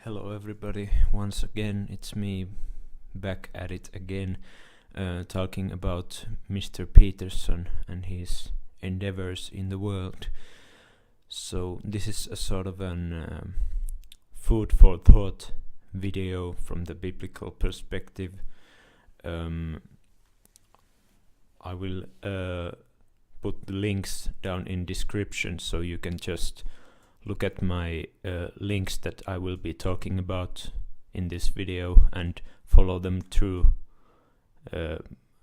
Hello everybody, once again it's me back at it again, talking about Mr. Peterson and his endeavors in the world. So this is a sort of an food for thought video from the biblical perspective. I will put the links down in description so you can just look at my links that I will be talking about in this video and follow them through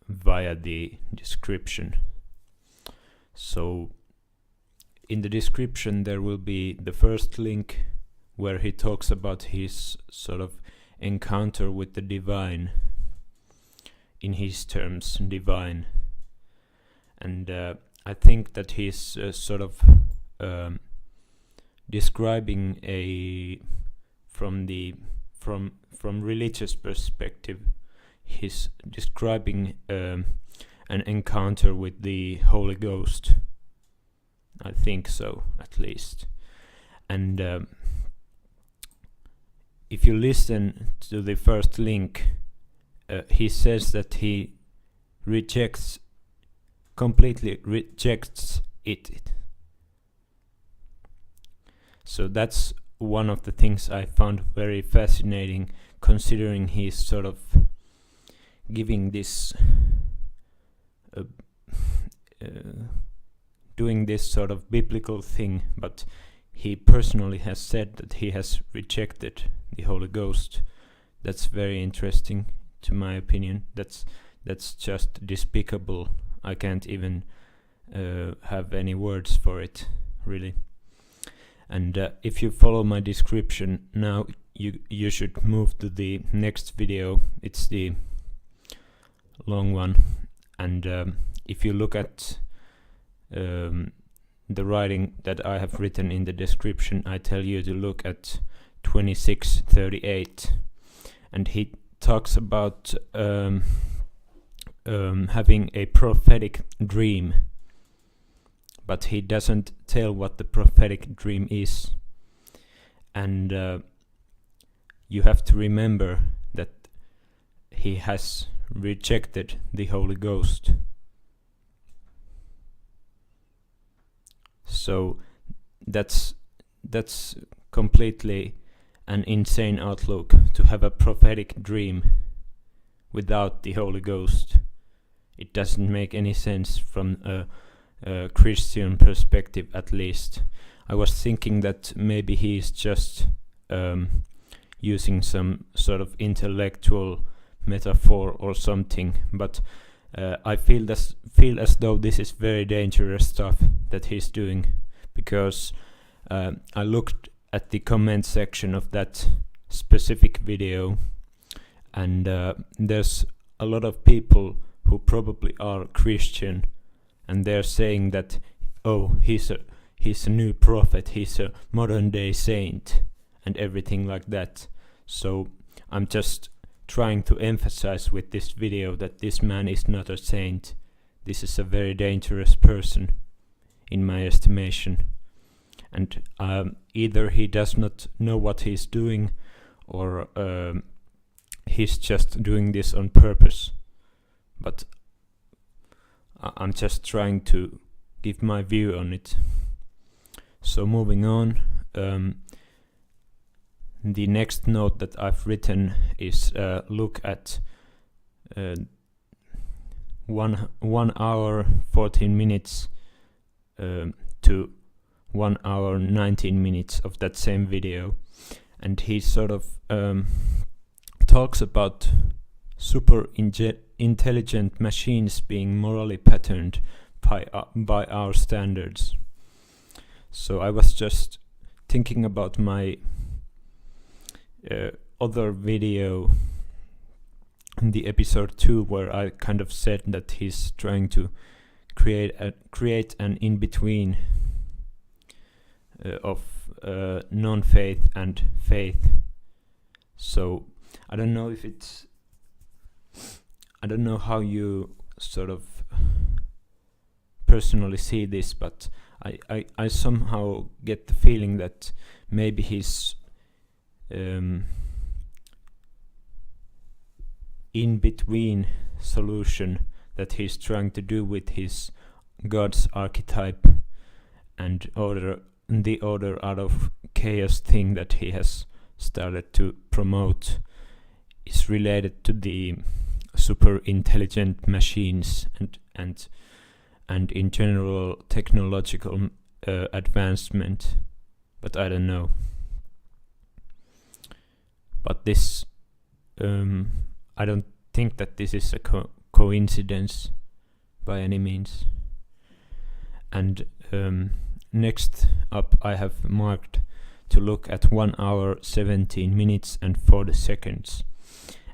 via the description. So in the description there will be the first link where he talks about his sort of encounter with the divine, in his terms divine, and I think that he's sort of describing from religious perspective, he's describing an encounter with the Holy Ghost. I think so, at least. And if if to the first link, he says that he completely rejects it. So that's one of the things I found very fascinating, considering he's sort of giving this, doing this sort of biblical thing, but he personally has said that he has rejected the Holy Ghost. That's very interesting, to my opinion. That's just despicable. I can't even have any words for it, really. And if you follow my description now, you should move to the next video. It's the long one. And if you look at the writing that I have written in the description, I tell you to look at 26:38, and he talks about having a prophetic dream, but he doesn't tell what the prophetic dream is. And you have to remember that he has rejected the Holy Ghost. So that's completely an insane outlook, to have a prophetic dream without the Holy Ghost. It doesn't make any sense from a Christian perspective, at least. I was thinking that maybe he is just using some sort of intellectual metaphor or something, but I feel as though this is very dangerous stuff that he's doing, because I looked at the comment section of that specific video, and there's a lot of people who probably are Christian, and they're saying that, oh, he's a new prophet, he's a modern day saint, and everything like that. So I'm just trying to emphasize with this video that this man is not a saint. This is a very dangerous person, in my estimation. And either he does not know what he's doing, or he's just doing this on purpose. But I'm just trying to give my view on it. So moving on, the next note that I've written is look at 1 hour 14 minutes to 1 hour 19 minutes of that same video, and he sort of talks about super intelligent machines being morally patterned by our standards. So I was just thinking about my other video, the episode 2, where I kind of said that he's trying to create an in-between of non-faith and faith. So I don't know how you sort of personally see this, but I somehow get the feeling that maybe he's in-between solution that he's trying to do with his God's archetype and the order out of chaos thing that he has started to promote is related to the super intelligent machines and in general technological advancement, but I don't know. But this I don't think that this is a coincidence by any means. And next up I have marked to look at 1 hour 17 minutes and 40 seconds,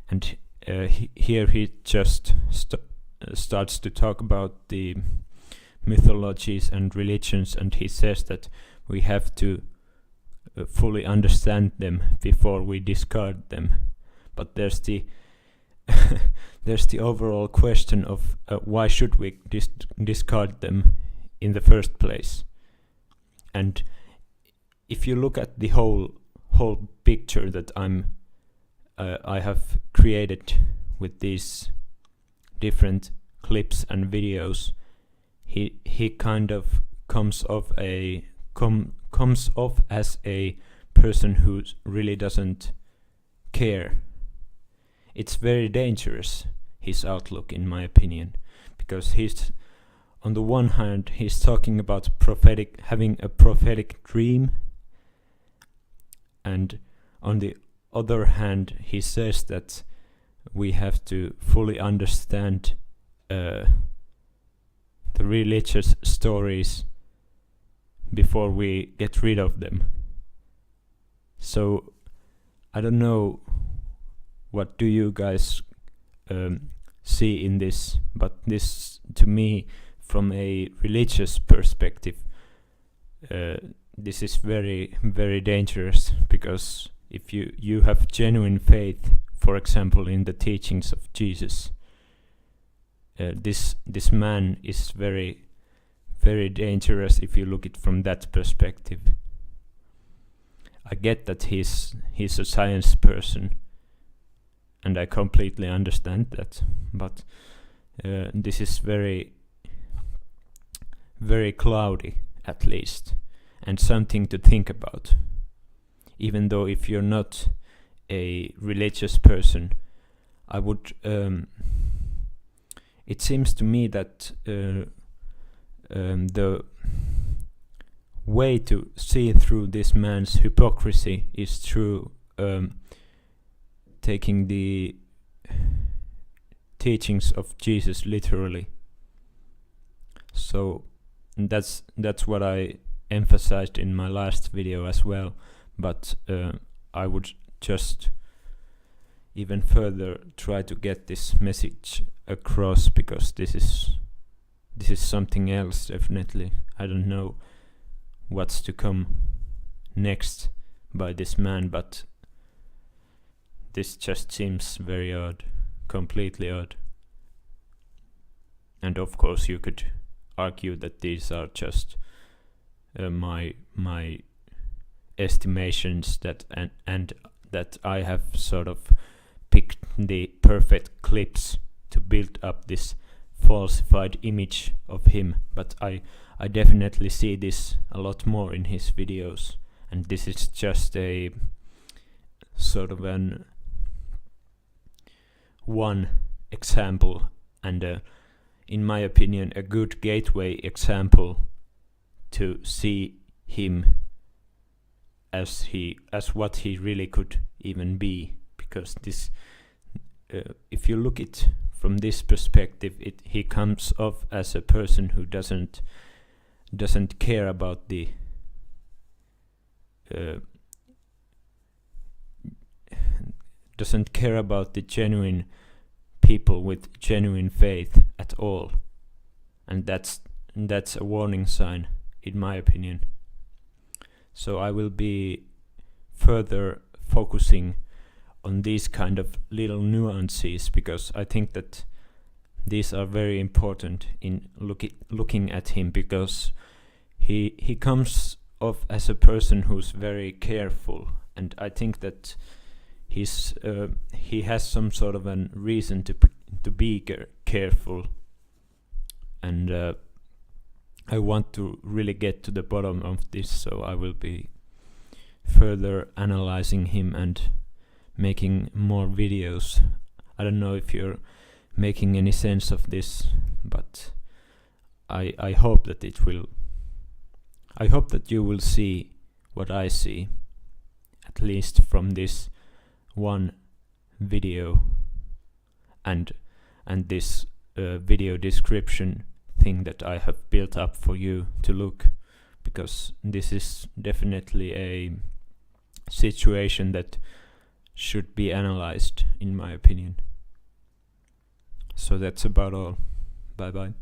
and here he just starts to talk about the mythologies and religions, and he says that we have to fully understand them before we discard them. But there's the there's the overall question of why should we discard them in the first place. And if you look at the whole picture that I have created with these different clips and videos, he kind of comes off as a person who really doesn't care. It's very dangerous, his outlook, in my opinion, because he's on the one hand he's talking about having a prophetic dream, and on the other hand he says that we have to fully understand the religious stories before we get rid of them. So I don't know, what do you guys see in this, but this to me from a religious perspective this is very, very dangerous, because if you have genuine faith, for example in the teachings of Jesus, this man is very, very dangerous if you look it from that perspective. I get that he's a science person, and I completely understand that, but this is very, very cloudy, at least, and something to think about. Even though if you're not a religious person, I would it seems to me that the way to see through this man's hypocrisy is through taking the teachings of Jesus literally. So that's what I emphasized in my last video as well, but I would just even further try to get this message across, because this is something else, definitely. I don't know what's to come next by this man, but this just seems very odd, completely odd. And of course you could argue that these are just my estimations, that and that I have sort of picked the perfect clips to build up this falsified image of him, but I definitely see this a lot more in his videos, and this is just a sort of one example, and in my opinion a good gateway example to see him as what he really could even be, because this if you look it from this perspective, he comes off as a person who doesn't care about the genuine people with genuine faith at all, and that's a warning sign, in my opinion. So I will be further focusing on these kind of little nuances, because I think that these are very important in looking at him, because he comes off as a person who's very careful and I think that he has some sort of a reason to be careful, and I want to really get to the bottom of this, so I will be further analyzing him and making more videos. I don't know if you're making any sense of this, but I hope that it will. I hope that you will see what I see, at least from this one video and this video description thing that I have built up for you to look, because this is definitely a situation that should be analyzed, in my opinion. So that's about all. Bye bye.